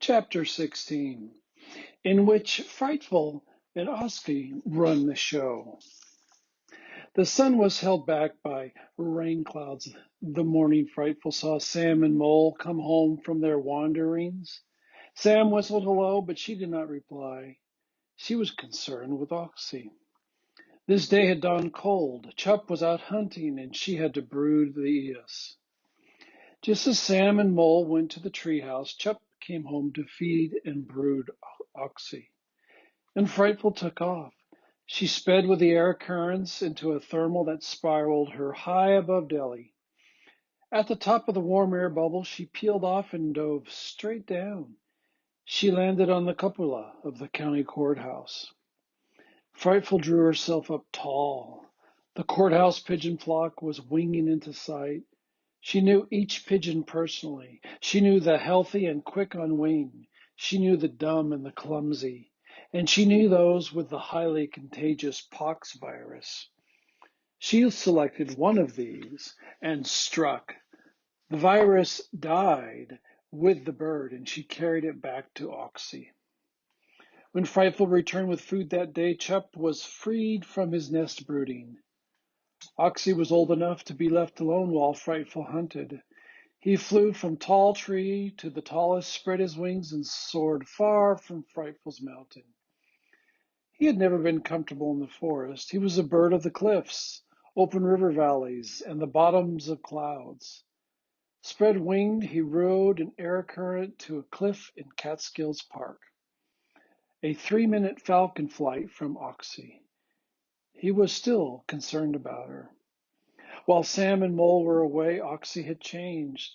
Chapter 16, in which Frightful and Oski run the show. The sun was held back by rain clouds the morning Frightful saw Sam and Mole come home from their wanderings. Sam whistled hello, but she did not reply. She was concerned with Oxy. This day had dawned cold. Chup was out hunting, and she had to brood the eos. Just as Sam and Mole went to the treehouse, Chup came home to feed and brood Oxy. And Frightful took off. She sped with the air currents into a thermal that spiraled her high above Delhi. At the top of the warm air bubble, she peeled off and dove straight down. She landed on the cupola of the county courthouse. Frightful drew herself up tall. The courthouse pigeon flock was winging into sight. She knew each pigeon personally. She knew the healthy and quick on wing. She knew the dumb and the clumsy. And she knew those with the highly contagious pox virus. She selected one of these and struck. The virus died with the bird, and she carried it back to Oxy. When Frightful returned with food that day, Chup was freed from his nest brooding. Oxy was old enough to be left alone while Frightful hunted. He flew from tall tree to the tallest, spread his wings, and soared far from Frightful's mountain. He had never been comfortable in the forest. He was a bird of the cliffs, open river valleys, and the bottoms of clouds. Spread-winged, he rode an air current to a cliff in Catskills Park. A 3-minute falcon flight from Oxy. He was still concerned about her. While Sam and Mole were away, Oxy had changed.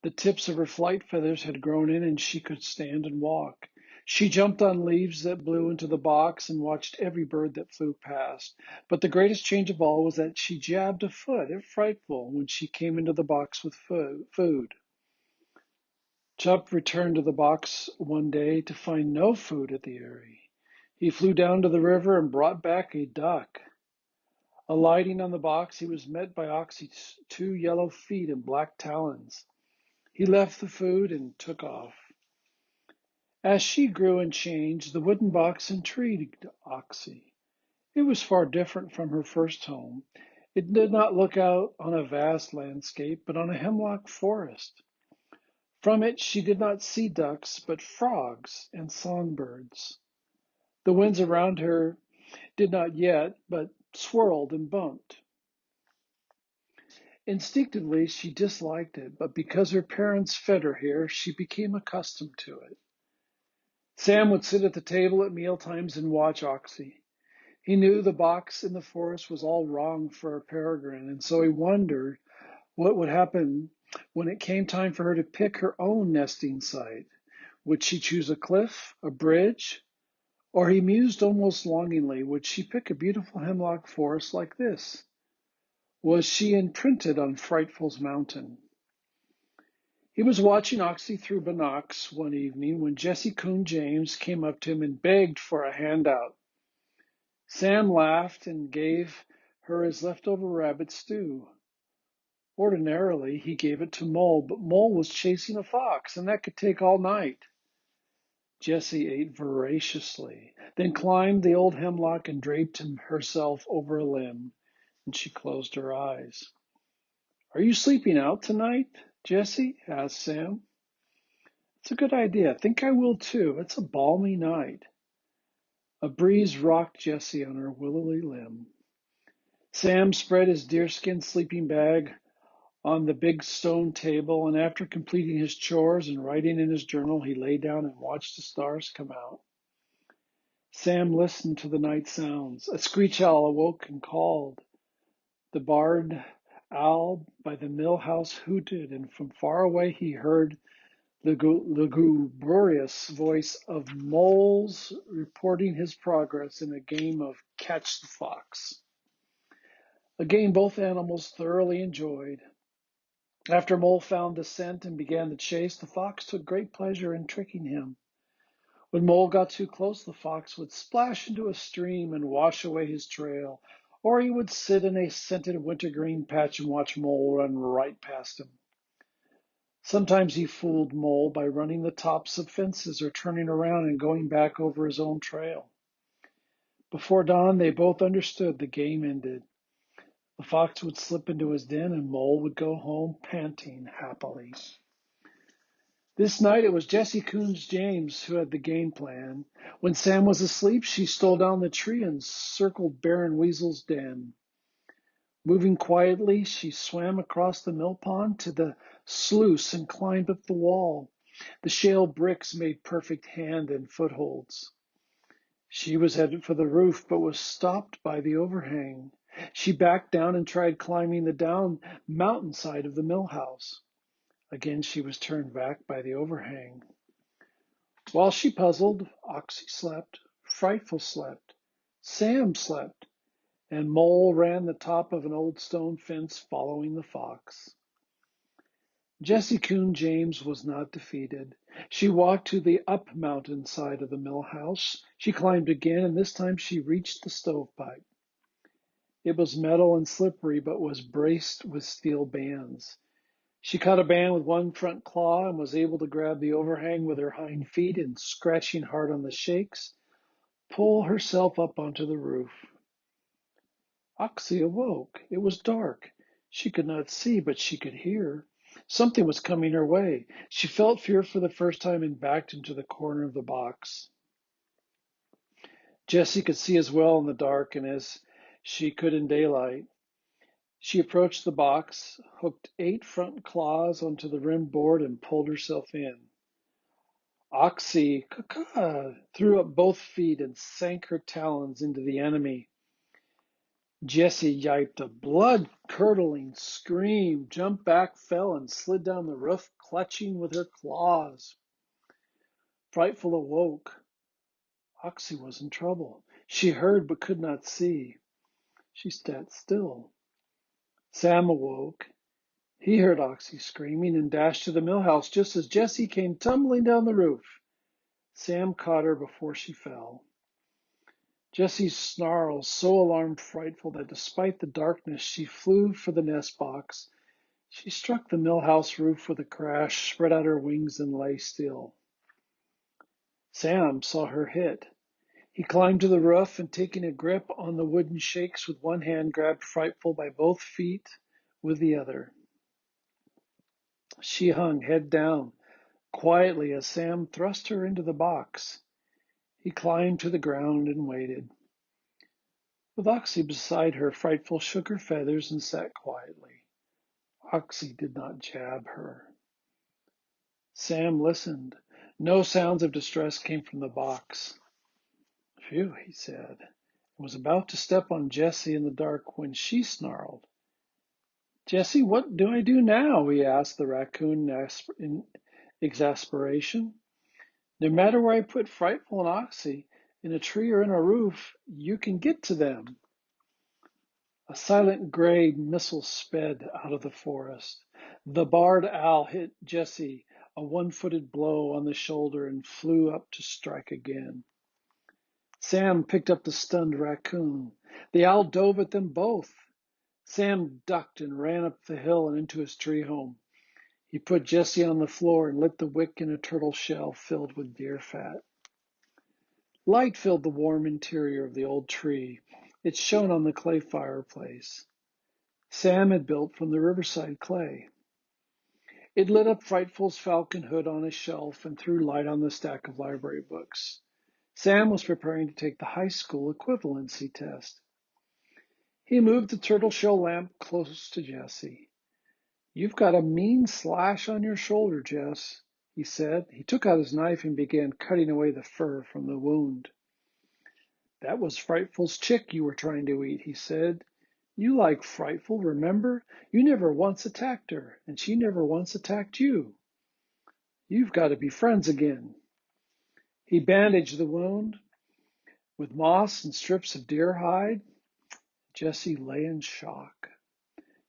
The tips of her flight feathers had grown in, and she could stand and walk. She jumped on leaves that blew into the box and watched every bird that flew past. But the greatest change of all was that she jabbed a foot at Frightful when she came into the box with food. Chup returned to the box one day to find no food at the eyrie. He flew down to the river and brought back a duck. Alighting on the box, he was met by Oxy's 2 yellow feet and black talons. He left the food and took off. As she grew and changed, the wooden box intrigued Oxy. It was far different from her first home. It did not look out on a vast landscape, but on a hemlock forest. From it she did not see ducks, but frogs and songbirds. The winds around her did not yet, but swirled and bumped. Instinctively, she disliked it, but because her parents fed her here, she became accustomed to it. Sam would sit at the table at meal times and watch Oxy. He knew the box in the forest was all wrong for a peregrine, and so he wondered what would happen when it came time for her to pick her own nesting site. Would she choose a cliff, a bridge? Or he mused almost longingly, would she pick a beautiful hemlock forest like this? Was she imprinted on Frightful's mountain? He was watching Oxy through binocs one evening when Jesse Coon James came up to him and begged for a handout. Sam laughed and gave her his leftover rabbit stew. Ordinarily, he gave it to Mole, but Mole was chasing a fox, and that could take all night. Jessie ate voraciously, then climbed the old hemlock and draped herself over a limb, and she closed her eyes. "Are you sleeping out tonight, Jessie?" asked Sam. "It's a good idea. I think I will too. It's a balmy night." A breeze rocked Jessie on her willowy limb. Sam spread his deerskin sleeping bag on the big stone table, and after completing his chores and writing in his journal, he lay down and watched the stars come out. Sam listened to the night sounds. A screech owl awoke and called. The barred owl by the mill house hooted, and from far away he heard the lugubrious voice of Moles reporting his progress in a game of Catch the Fox, a game both animals thoroughly enjoyed. After Mole found the scent and began the chase, the fox took great pleasure in tricking him. When Mole got too close, the fox would splash into a stream and wash away his trail, or he would sit in a scented wintergreen patch and watch Mole run right past him. Sometimes he fooled Mole by running the tops of fences or turning around and going back over his own trail. Before dawn, they both understood the game ended. The fox would slip into his den and Mole would go home panting happily. This night it was Jesse Coons James who had the game plan. When Sam was asleep, she stole down the tree and circled Baron Weasel's den. Moving quietly, she swam across the mill pond to the sluice and climbed up the wall. The shale bricks made perfect hand and footholds. She was headed for the roof, but was stopped by the overhang. She backed down and tried climbing the down mountainside of the mill house. Again, she was turned back by the overhang. While she puzzled, Oxy slept, Frightful slept, Sam slept, and Mole ran the top of an old stone fence following the fox. Jessie Coon James was not defeated. She walked to the up mountain side of the mill house. She climbed again, and this time she reached the stovepipe. It was metal and slippery, but was braced with steel bands. She caught a band with one front claw and was able to grab the overhang with her hind feet and, scratching hard on the shakes, pull herself up onto the roof. Oxy awoke. It was dark. She could not see, but she could hear. Something was coming her way. She felt fear for the first time and backed into the corner of the box. Jessie could see as well in the dark and as she could in daylight. She approached the box, hooked 8 front claws onto the rim board, and pulled herself in. Oxy threw up both feet and sank her talons into the enemy. Jessie yiped a blood-curdling scream, jumped back, fell, and slid down the roof, clutching with her claws. Frightful awoke. Oxy was in trouble. She heard but could not see. She sat still. Sam awoke. He heard Oxy screaming and dashed to the mill house just as Jessie came tumbling down the roof. Sam caught her before she fell. Jessie's snarls so alarmed Frightful that despite the darkness she flew for the nest box. She struck the mill house roof with a crash, spread out her wings, and lay still. Sam saw her hit. He climbed to the roof and, taking a grip on the wooden shakes with one hand, grabbed Frightful by both feet with the other. She hung head down, quietly, as Sam thrust her into the box. He climbed to the ground and waited. With Oxy beside her, Frightful shook her feathers and sat quietly. Oxy did not jab her. Sam listened. No sounds of distress came from the box. Phew, he said, and was about to step on Jessie in the dark when she snarled. Jessie, what do I do now? He asked the raccoon in exasperation. No matter where I put Frightful and Oxy, in a tree or in a roof, you can get to them. A silent gray missile sped out of the forest. The barred owl hit Jessie a one-footed blow on the shoulder and flew up to strike again. Sam picked up the stunned raccoon. The owl dove at them both. Sam ducked and ran up the hill and into his tree home. He put Jessie on the floor and lit the wick in a turtle shell filled with deer fat. Light filled the warm interior of the old tree. It shone on the clay fireplace Sam had built from the riverside clay. It lit up Frightful's falcon hood on a shelf and threw light on the stack of library books. Sam was preparing to take the high school equivalency test. He moved the turtle shell lamp close to Jessie. You've got a mean slash on your shoulder, Jess, he said. He took out his knife and began cutting away the fur from the wound. That was Frightful's chick you were trying to eat, he said. You like Frightful, remember? You never once attacked her, and she never once attacked you. You've got to be friends again. He bandaged the wound with moss and strips of deer hide. Jessie lay in shock.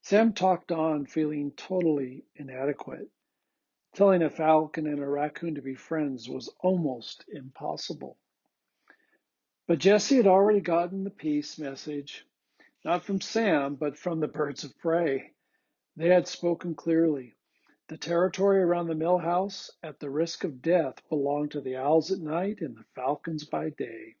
Sam talked on, feeling totally inadequate. Telling a falcon and a raccoon to be friends was almost impossible. But Jessie had already gotten the peace message, not from Sam, but from the birds of prey. They had spoken clearly. The territory around the mill house, at the risk of death, belonged to the owls at night and the falcons by day.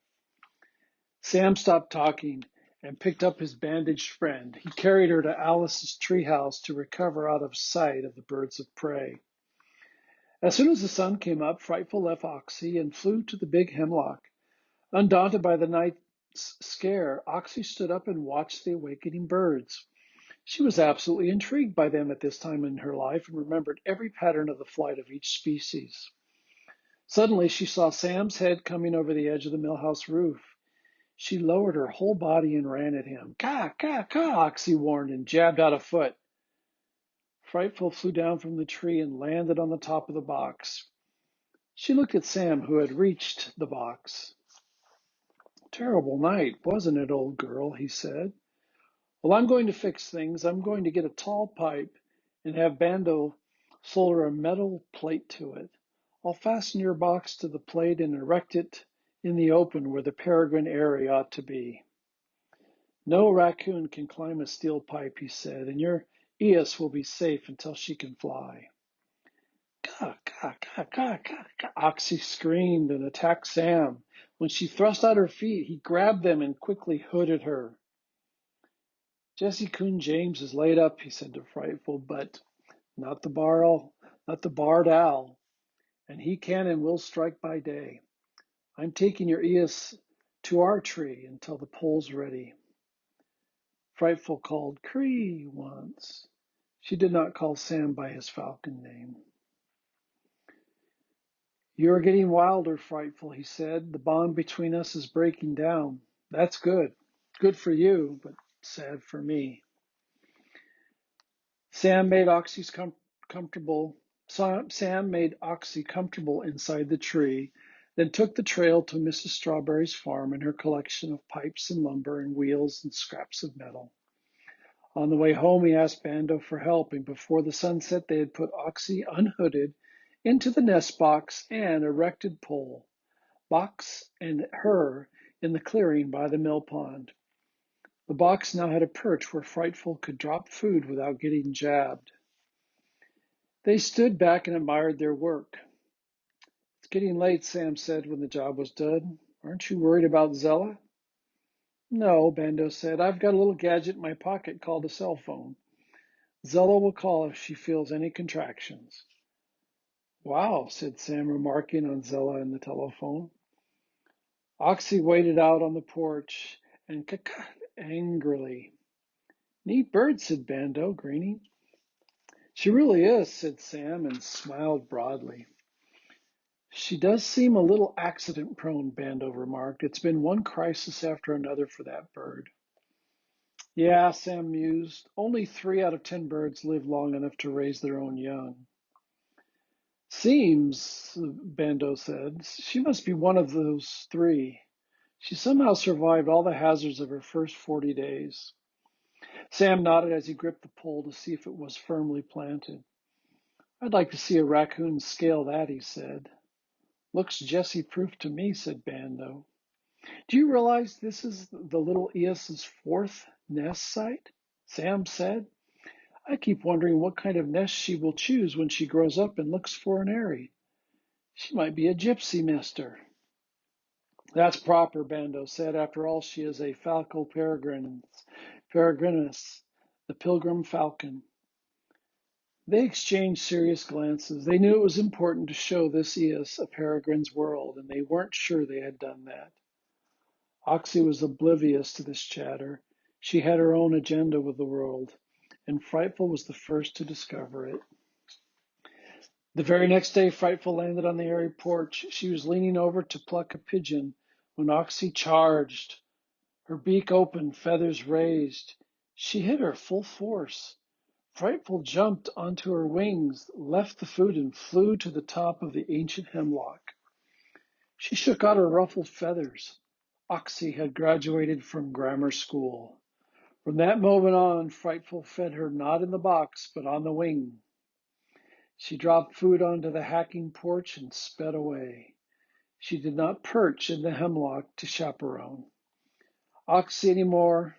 Sam stopped talking and picked up his bandaged friend. He carried her to Alice's treehouse to recover out of sight of the birds of prey. As soon as the sun came up, Frightful left Oxy and flew to the big hemlock. Undaunted by the night's scare, Oxy stood up and watched the awakening birds. She was absolutely intrigued by them at this time in her life and remembered every pattern of the flight of each species. Suddenly, she saw Sam's head coming over the edge of the millhouse roof. She lowered her whole body and ran at him. Caw, caw, caw, Oxy warned and jabbed out a foot. Frightful flew down from the tree and landed on the top of the box. She looked at Sam, who had reached the box. Terrible night, wasn't it, old girl? He said. Well, I'm going to fix things. I'm going to get a tall pipe and have Bando solder a metal plate to it. I'll fasten your box to the plate and erect it in the open where the peregrine area ought to be. No raccoon can climb a steel pipe, he said, and your Eos will be safe until she can fly. Caw, caw, caw, caw, caw, caw. Oxy screamed and attacked Sam. When she thrust out her feet, he grabbed them and quickly hooded her. Jesse Coon James is laid up, he said to Frightful, but not the barred owl, and he can and will strike by day. I'm taking your Eos to our tree until the pole's ready. Frightful called Cree once. She did not call Sam by his falcon name. You're getting wilder, Frightful, he said. The bond between us is breaking down. That's good. Good for you, but sad for me. Sam made Oxy comfortable inside the tree, then took the trail to Mrs. Strawberry's farm and her collection of pipes and lumber and wheels and scraps of metal. On the way home, he asked Bando for help, and before the sun set, they had put Oxy unhooded into the nest box and erected pole, box and her in the clearing by the mill pond. The box now had a perch where Frightful could drop food without getting jabbed. They stood back and admired their work. It's getting late, Sam said when the job was done. Aren't you worried about Zella? No, Bando said. I've got a little gadget in my pocket called a cell phone. Zella will call if she feels any contractions. Wow, said Sam, remarking on Zella and the telephone. Oxy waited out on the porch and cacked angrily. Neat bird, said Bando, grinning. She really is, said Sam, and smiled broadly. She does seem a little accident-prone, Bando remarked. It's been one crisis after another for that bird. Yeah, Sam mused. Only 3 out of 10 birds live long enough to raise their own young. Seems, Bando said, she must be one of those 3. She somehow survived all the hazards of her first 40 days. Sam nodded as he gripped the pole to see if it was firmly planted. I'd like to see a raccoon scale that, he said. Looks Jessie-proof to me, said Bando. Do you realize this is the little Eos's 4th nest site? Sam said. I keep wondering what kind of nest she will choose when she grows up and looks for an eyrie. She might be a gypsy nester. That's proper, Bando said. After all, she is a falco peregrinus, the pilgrim falcon. They exchanged serious glances. They knew it was important to show this Eos a peregrine's world, and they weren't sure they had done that. Oxy was oblivious to this chatter. She had her own agenda with the world, and Frightful was the first to discover it. The very next day, Frightful landed on the airy porch. She was leaning over to pluck a pigeon when Oxy charged. Her beak open, feathers raised. She hit her full force. Frightful jumped onto her wings, left the food, and flew to the top of the ancient hemlock. She shook out her ruffled feathers. Oxy had graduated from grammar school. From that moment on, Frightful fed her not in the box, but on the wing. She dropped food onto the hacking porch and sped away. She did not perch in the hemlock to chaperone Oxy anymore.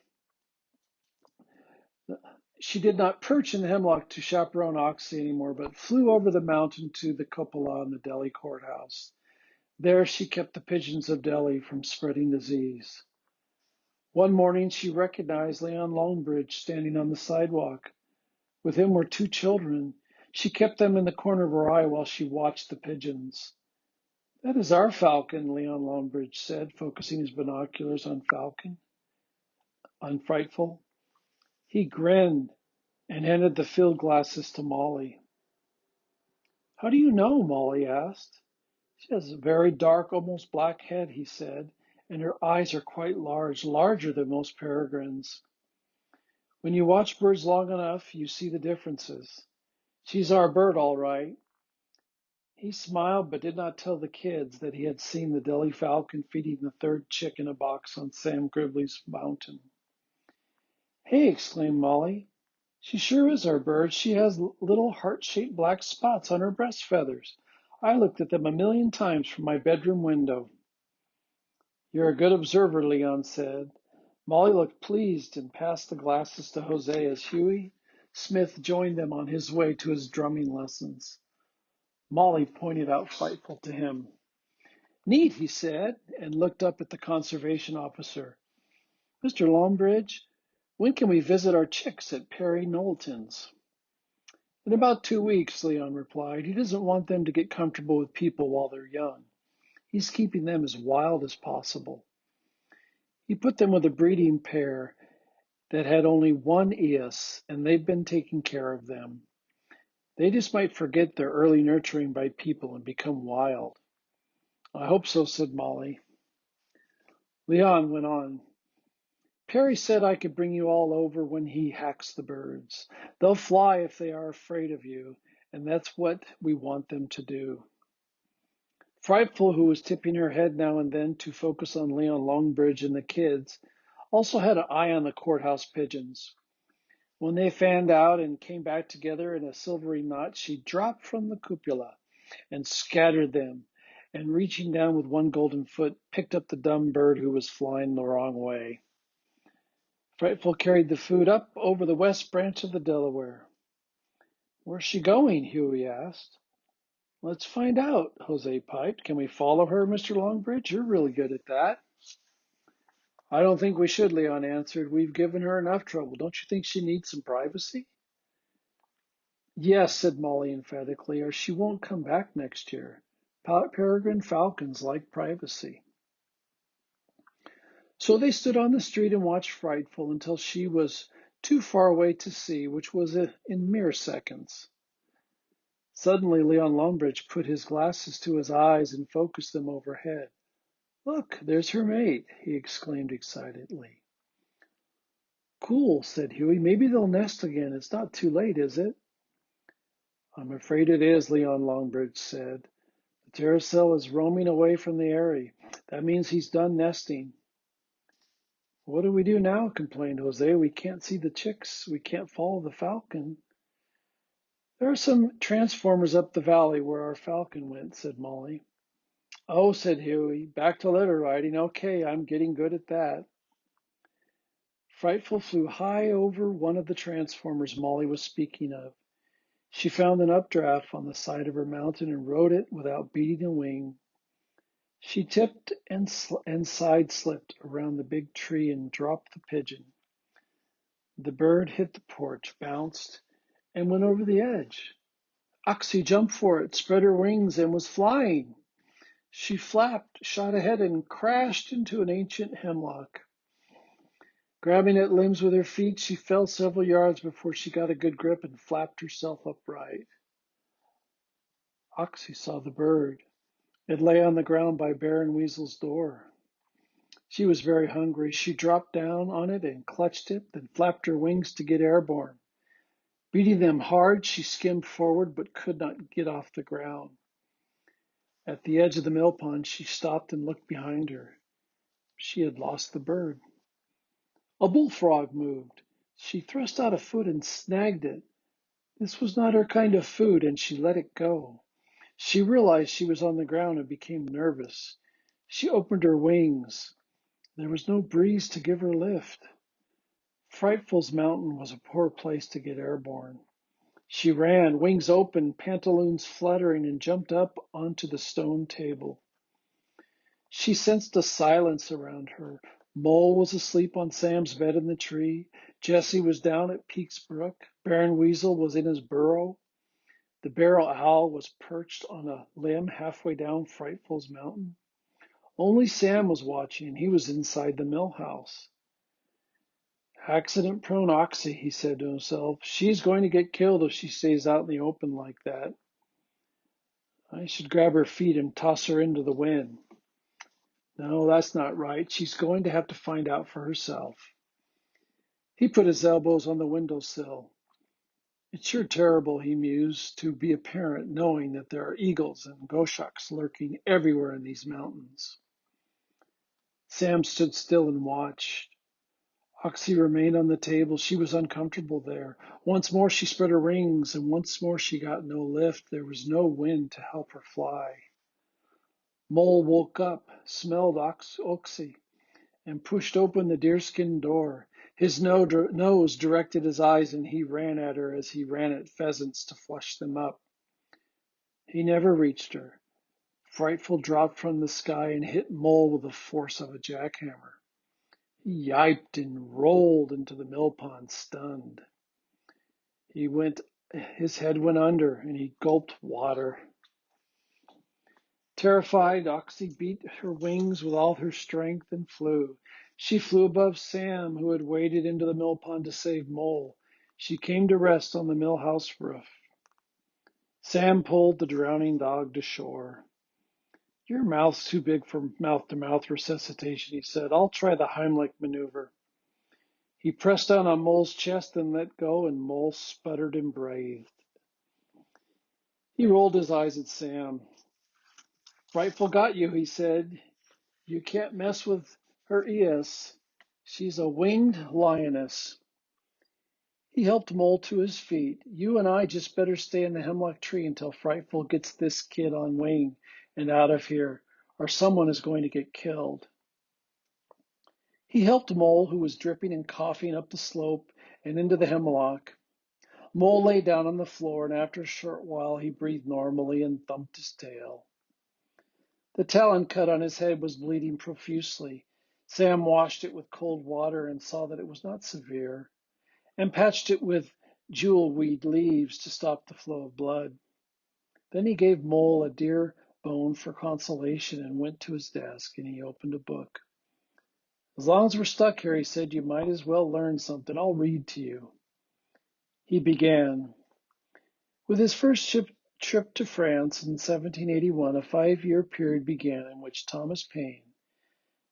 She did not perch in the hemlock to chaperone Oxy anymore, but flew over the mountain to the cupola in the Delhi courthouse. There she kept the pigeons of Delhi from spreading disease. One morning she recognized Leon Longbridge standing on the sidewalk. With him were two children. She kept them in the corner of her eye while she watched the pigeons. "That is our falcon," Leon Longbridge said, focusing his binoculars on Frightful. He grinned and handed the field glasses to Molly. "How do you know?" Molly asked. "She has a very dark, almost black head," he said, "and her eyes are quite large, larger than most peregrines. When you watch birds long enough, you see the differences. She's our bird, all right." He smiled, but did not tell the kids that he had seen the Delhi falcon feeding the third chick in a box on Sam Gribley's mountain. "Hey!" exclaimed Molly. "She sure is our bird. She has little heart-shaped black spots on her breast feathers. I looked at them a million times from my bedroom window." "You're a good observer," Leon said. Molly looked pleased and passed the glasses to Jose as Huey Smith joined them on his way to his drumming lessons. Molly pointed out Frightful to him. "Neat," he said, and looked up at the conservation officer. "Mr. Longbridge, when can we visit our chicks at Perry Knowlton's?" "In about 2 weeks," Leon replied. "He doesn't want them to get comfortable with people while they're young. He's keeping them as wild as possible." He put them with a breeding pair that had only one eos, and they've been taking care of them. They just might forget their early nurturing by people and become wild. "I hope so," said Molly. Leon went on. "Perry said I could bring you all over when he hacks the birds. They'll fly if they are afraid of you, and that's what we want them to do." Frightful, who was tipping her head now and then to focus on Leon Longbridge and the kids, also had an eye on the courthouse pigeons. When they fanned out and came back together in a silvery knot, she dropped from the cupola and scattered them, and reaching down with one golden foot, picked up the dumb bird who was flying the wrong way. Frightful carried the food up over the west branch of the Delaware. "Where's she going?" Huey asked. "Let's find out," Jose piped. "Can we follow her, Mr. Longbridge? You're really good at that." "I don't think we should," Leon answered. "We've given her enough trouble. Don't you think she needs some privacy?" "Yes," said Molly emphatically, "or she won't come back next year. Peregrine falcons like privacy." So they stood on the street and watched Frightful until she was too far away to see, which was in mere seconds. Suddenly Leon Longbridge put his glasses to his eyes and focused them overhead. "Look, there's her mate," he exclaimed excitedly. "Cool," said Huey. "Maybe they'll nest again. It's not too late, is it?" "I'm afraid it is," Leon Longbridge said. "The terracell is roaming away from the eyrie. That means he's done nesting." "What do we do now?" complained Jose. "We can't see the chicks. We can't follow the falcon." "There are some transformers up the valley where our falcon went," said Molly. "Oh," said Huey. "Back to letter writing. Okay, I'm getting good at that." Frightful flew high over one of the transformers Molly was speaking of. She found an updraft on the side of her mountain and rode it without beating a wing. She tipped and side-slipped around the big tree and dropped the pigeon. The bird hit the porch, bounced, and went over the edge. Oxy jumped for it, spread her wings, and was flying. She flapped, shot ahead, and crashed into an ancient hemlock. Grabbing at limbs with her feet, she fell several yards before she got a good grip and flapped herself upright. Oxy saw the bird. It lay on the ground by Baron Weasel's door. She was very hungry. She dropped down on it and clutched it, then flapped her wings to get airborne. Beating them hard, she skimmed forward but could not get off the ground. At the edge of the mill pond, she stopped and looked behind her. She had lost the bird. A bullfrog moved. She thrust out a foot and snagged it. This was not her kind of food, and she let it go. She realized she was on the ground and became nervous. She opened her wings. There was no breeze to give her lift. Frightful's mountain was a poor place to get airborne. She ran, wings open, pantaloons fluttering, and jumped up onto the stone table. She sensed a silence around her. Mole was asleep on Sam's bed in the tree. Jesse was down at Peaks Brook. Baron Weasel was in his burrow. The barrel owl was perched on a limb halfway down Frightful's mountain. Only Sam was watching. He was inside the mill house. Accident-prone Oxy, he said to himself. She's going to get killed if she stays out in the open like that. I should grab her feet and toss her into the wind. No, that's not right. She's going to have to find out for herself. He put his elbows on the windowsill. It's sure terrible, he mused, to be a parent knowing that there are eagles and goshawks lurking everywhere in these mountains. Sam stood still and watched. Oxy remained on the table. She was uncomfortable there. Once more she spread her wings, and once more she got no lift. There was no wind to help her fly. Mole woke up, smelled Oxy, and pushed open the deerskin door. His nose directed his eyes, and he ran at her as he ran at pheasants to flush them up. He never reached her. Frightful dropped from the sky and hit Mole with the force of a jackhammer. He yiped and rolled into the mill pond, stunned. His head went under, and he gulped water. Terrified, Oxy beat her wings with all her strength and flew. She flew above Sam, who had waded into the mill pond to save Mole. She came to rest on the mill house roof. Sam pulled the drowning dog to shore. Your mouth's too big for mouth-to-mouth resuscitation, he said. I'll try the Heimlich maneuver. He pressed down on Mole's chest and let go, and Mole sputtered and breathed. He rolled his eyes at Sam. Frightful got you, he said. You can't mess with her eos. She's a winged lioness. He helped Mole to his feet. You and I just better stay in the hemlock tree until Frightful gets this kid on wing and out of here, or someone is going to get killed. He helped Mole, who was dripping and coughing, up the slope and into the hemlock. Mole lay down on the floor, and after a short while he breathed normally and thumped his tail. The talon cut on his head was bleeding profusely. Sam washed it with cold water and saw that it was not severe, and patched it with jewelweed leaves to stop the flow of blood. Then he gave Mole a deer bone for consolation and went to his desk, and he opened a book. As long as we're stuck here, he said, you might as well learn something. I'll read to you. He began. With his first trip to France in 1781, a 5-year period began in which Thomas Paine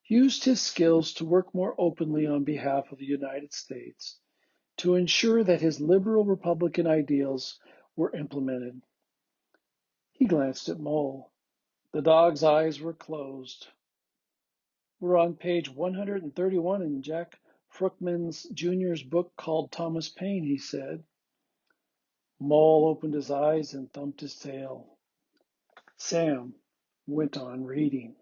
used his skills to work more openly on behalf of the United States to ensure that his liberal Republican ideals were implemented. He glanced at Mole. The dog's eyes were closed. We're on page 131 in Jack Fruchtman Jr.'s book called Thomas Paine, he said. Mole opened his eyes and thumped his tail. Sam went on reading.